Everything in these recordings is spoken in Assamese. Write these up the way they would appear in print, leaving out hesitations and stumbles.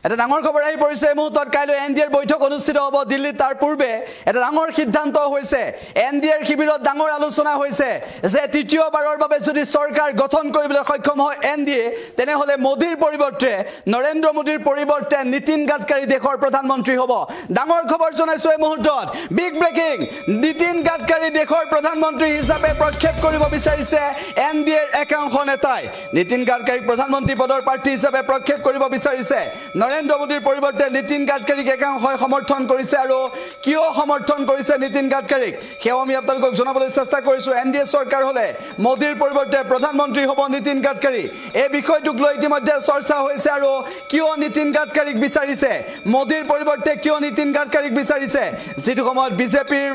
এটা ডাঙৰ খবৰ আহি পৰিছে মুহূৰ্তত কাইলৈ এনডিএৰ বৈঠক অনুষ্ঠিত হ'ব দিল্লীত তাৰ পূৰ্বে এটা ডাঙৰ সিদ্ধান্ত হৈছে এনডিএৰ শিবিৰত ডাঙৰ আলোচনা হৈছে যে তৃতীয়বাৰৰ বাবে যদি চৰকাৰ গঠন কৰিবলৈ সক্ষম হয় এনডিএ তেনেহলে মোদীৰ পৰিৱৰ্তে নৰেন্দ্ৰ মোদীৰ পৰিৱৰ্তে নীতিন গাডকাৰী দেশৰ প্ৰধানমন্ত্ৰী হ'ব ডাঙৰ খবৰ জনাইছো এই মুহূৰ্তত বিগ ব্ৰেকিং নীতিন গাডকাৰী দেশৰ প্ৰধানমন্ত্ৰী হিচাপে প্ৰক্ষেপ কৰিব বিচাৰিছে এনডিএৰ একাংশ নেতাই নীতিন গাডকাৰীক প্ৰধানমন্ত্ৰী পদৰ প্ৰাৰ্থী হিচাপে প্ৰক্ষেপ কৰিব বিচাৰিছে নৰেন্দ্ৰ মোদীৰ পৰিৱৰ্তে নীতিন গাডকাৰীক একাংশই সমৰ্থন কৰিছে আৰু কিয় সমৰ্থন কৰিছে নীতিন গাডকাৰীক সেয়া আমি আপোনালোকক জনাবলৈ চেষ্টা কৰিছো এনডিএ চৰকাৰ হলে মোদীৰ পৰিৱৰ্তে প্ৰধানমন্ত্ৰী হ'ব নীতিন গাডকাৰী এই বিষয়টোক লৈ ইতিমধ্যে চৰ্চা হৈছে আৰু কিয় নীতিন গাডকাৰীক বিচাৰিছে মোদীৰ পৰিৱৰ্তে কিয় নীতিন গাডকাৰীক বিচাৰিছে যেটো সময়ত বিজেপিৰ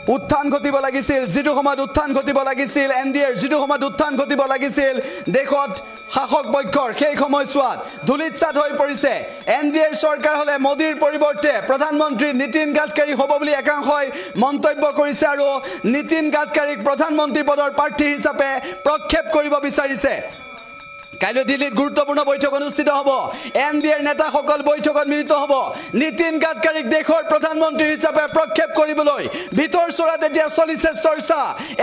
উত্থান ঘটিব লাগিছিল যেটো সময়ত উত্থান ঘটিব লাগিছিল এনডিএৰ যেটো সময়ত উত্থান ঘটিব লাগিছিল দেখত শাসক পক্ষৰ সেই সময়ছোৱাত ধুলিতছাত হৈ পৰিছে এনডিএৰ চৰকাৰ হলে মোদীৰ পৰিৱৰ্তে প্ৰধানমন্ত্ৰী নীতিন গাডকাৰী হ'ব বুলি একাংশই মন্তব্য কৰিছে আৰু নীতিন গাডকাৰীক প্ৰধানমন্ত্ৰী পদৰ প্ৰাৰ্থী হিচাপে প্ৰক্ষেপ কৰিব বিচাৰিছে কাইলৈ দিল্লীত গুৰুত্বপূৰ্ণ বৈঠক অনুষ্ঠিত হ'ব এনডিএৰ নেতাসকল বৈঠকত মিলিত হ'ব নীতিন গাডকাৰীক দেশৰ প্ৰধানমন্ত্ৰী হিচাপে প্ৰক্ষেপ কৰিবলৈ ভিতৰ চৰাত এতিয়া চলিছে চৰ্চা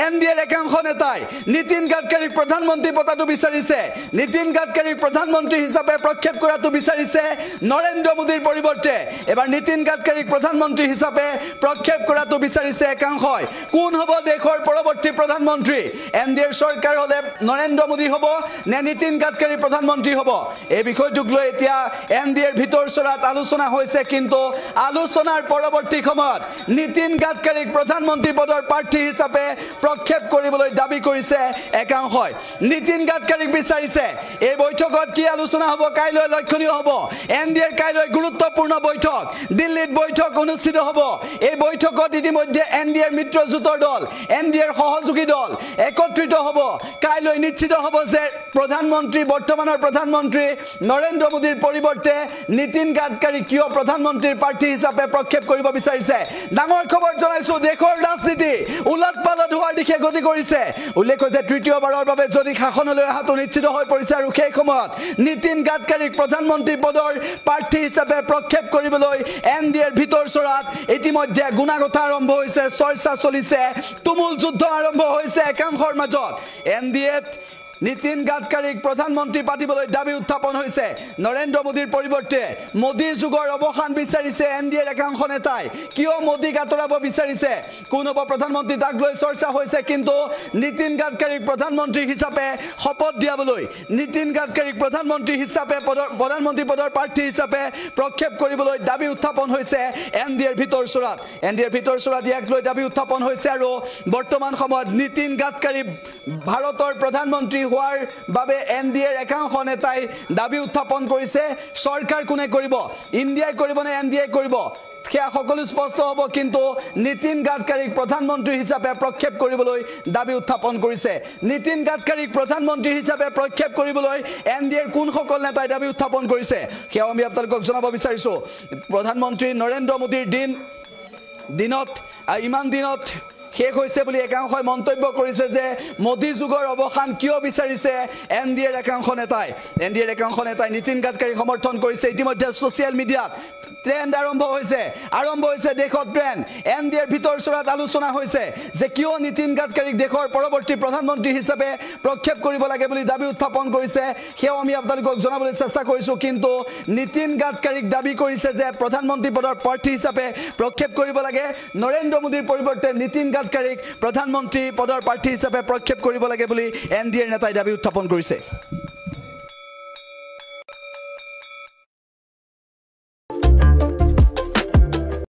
এনডিএৰ একাংশ নেতাই নীতিন গাডকাৰীক প্ৰধানমন্ত্ৰী পতাটো বিচাৰিছে নীতিন গাডকাৰীক প্ৰধানমন্ত্ৰী হিচাপে প্ৰক্ষেপ কৰাটো বিচাৰিছে নৰেন্দ্ৰ মোদীৰ পৰিৱৰ্তে এবাৰ নীতিন গাডকাৰীক প্ৰধানমন্ত্ৰী হিচাপে প্ৰক্ষেপ কৰাটো বিচাৰিছে একাংশই কোন হ'ব দেশৰ পৰৱৰ্তী প্ৰধানমন্ত্ৰী এনডিএৰ চৰকাৰ হলে নৰেন্দ্ৰ মোদী হ'ব নে নীতিন গাডকাৰী প্ৰধানমন্ত্ৰী হ'ব এই বিষয়টোক লৈ এতিয়া এনডিএৰ ভিতৰ চৰাত আলোচনা হৈছে কিন্তু আলোচনাৰ পৰৱৰ্তী সময়ত নীতিন গাডকাৰীক প্ৰধানমন্ত্ৰী পদৰ প্ৰাৰ্থী হিচাপে প্ৰক্ষেপ কৰিবলৈ দাবী কৰিছে একাংশই নীতিন গাডকাৰীক বিচাৰিছে এই বৈঠকত কি আলোচনা হ'ব কাইলৈ লক্ষণীয় হ'ব এনডিএৰ কাইলৈ গুৰুত্বপূৰ্ণ বৈঠক দিল্লীত বৈঠক অনুষ্ঠিত হ'ব এই বৈঠকত ইতিমধ্যে এনডিএৰ মিত্ৰজোঁটৰ দল এনডিএৰ সহযোগী দল একত্ৰিত হ'ব কাইলৈ নিশ্চিত হ'ব যে বৰ্তমানৰ প্ৰধানমন্ত্ৰী নৰেন্দ্ৰ মোদীৰ পৰিৱৰ্তে নীতিন গাডকাৰী কিয় প্ৰধানমন্ত্ৰীৰ প্ৰাৰ্থী হিচাপে প্ৰক্ষেপ কৰিব বিচাৰিছে ডাঙৰ খবৰ জনাইছো দেশৰ ৰাজনীতি উলট-পালট হোৱাৰ দিশে গতি কৰিছে উল্লেখ যে তৃতীয়বাৰৰ বাবে যদি শাসনলৈ অহাটো নিশ্চিত হৈ পৰিছে আৰু সেই সময়ত নীতিন গাডকাৰীক প্ৰধানমন্ত্ৰী পদৰ প্ৰাৰ্থী হিচাপে প্ৰক্ষেপ কৰিবলৈ এনডিএৰ ভিতৰ চৰাত ইতিমধ্যে গুণাগথা আৰম্ভ হৈছে চৰ্চা চলিছে তুমুল যুদ্ধ আৰম্ভ হৈছে একাংশৰ মাজত এনডিএত নীতিন গাডকাৰীক প্ৰধানমন্ত্ৰী পাতিবলৈ দাবী উত্থাপন হৈছে নৰেন্দ্ৰ মোদীৰ পৰিৱৰ্তে মোদী যুগৰ অৱসান বিচাৰিছে এনডিএৰ একাংশ নেতাই কিয় মোদীক আঁতৰাব বিচাৰিছে কোন হ'ব প্ৰধানমন্ত্ৰী তাক লৈ চৰ্চা হৈছে কিন্তু নীতিন গাডকাৰীক প্ৰধানমন্ত্ৰী হিচাপে শপত দিয়াবলৈ নীতিন গাডকাৰীক প্ৰধানমন্ত্ৰী হিচাপে প্ৰধানমন্ত্ৰী পদৰ প্ৰাৰ্থী হিচাপে প্ৰক্ষেপ কৰিবলৈ দাবী উত্থাপন হৈছে এনডিএৰ ভিতৰ চৰাত ইয়াক লৈ দাবী উত্থাপন হৈছে আৰু বৰ্তমান সময়ত নীতিন গাডকাৰী ভাৰতৰ প্ৰধানমন্ত্ৰী হোৱাৰ বাবে এনডিএৰ একাংশ নেতাই দাবী উত্থাপন কৰিছে চৰকাৰ কোনে কৰিব ইণ্ডিয়াই কৰিব নে এনডিএ কৰিব সেয়া সকলো স্পষ্ট হ'ব কিন্তু নীতিন গাডকাৰীক প্ৰধানমন্ত্ৰী হিচাপে প্ৰক্ষেপ কৰিবলৈ দাবী উত্থাপন কৰিছে নীতিন গাডকাৰীক প্ৰধানমন্ত্ৰী হিচাপে প্ৰক্ষেপ কৰিবলৈ এনডিএৰ কোনসকল নেতাই দাবী উত্থাপন কৰিছে সেয়া আমি আপোনালোকক জনাব বিচাৰিছো প্ৰধানমন্ত্ৰী নৰেন্দ্ৰ মোদীৰ ইমান দিনত শেষ হৈছে বুলি একাংশই মন্তব্য কৰিছে যে মোদী যুগৰ অৱসান কিয় বিচাৰিছে এনডিএৰ একাংশ নেতাই নীতিন গাডকাৰীক সমৰ্থন কৰিছে ইতিমধ্যে ছ'চিয়েল মিডিয়াত ট্ৰেন্ড আৰম্ভ হৈছে দেশত ট্ৰেন্ড এনডিএৰ ভিতৰ চৰাত আলোচনা হৈছে যে কিয় নীতিন গাডকাৰীক দেশৰ পৰৱৰ্তী প্ৰধানমন্ত্ৰী হিচাপে প্ৰক্ষেপ কৰিব লাগে বুলি দাবী উত্থাপন কৰিছে সেয়াও আমি আপোনালোকক জনাবলৈ চেষ্টা কৰিছো কিন্তু নীতিন গাডকাৰীক দাবী কৰিছে যে প্ৰধানমন্ত্ৰী পদৰ প্ৰাৰ্থী হিচাপে প্ৰক্ষেপ কৰিব লাগে নৰেন্দ্ৰ মোদীৰ পৰিৱৰ্তে নীতিন গাডকাৰীক প্ৰধানমন্ত্ৰী পদৰ প্ৰাৰ্থী হিচাপে প্ৰক্ষেপ কৰিব লাগে বুলি এনডিএৰ নেতাই দাবী উত্থাপন কৰিছে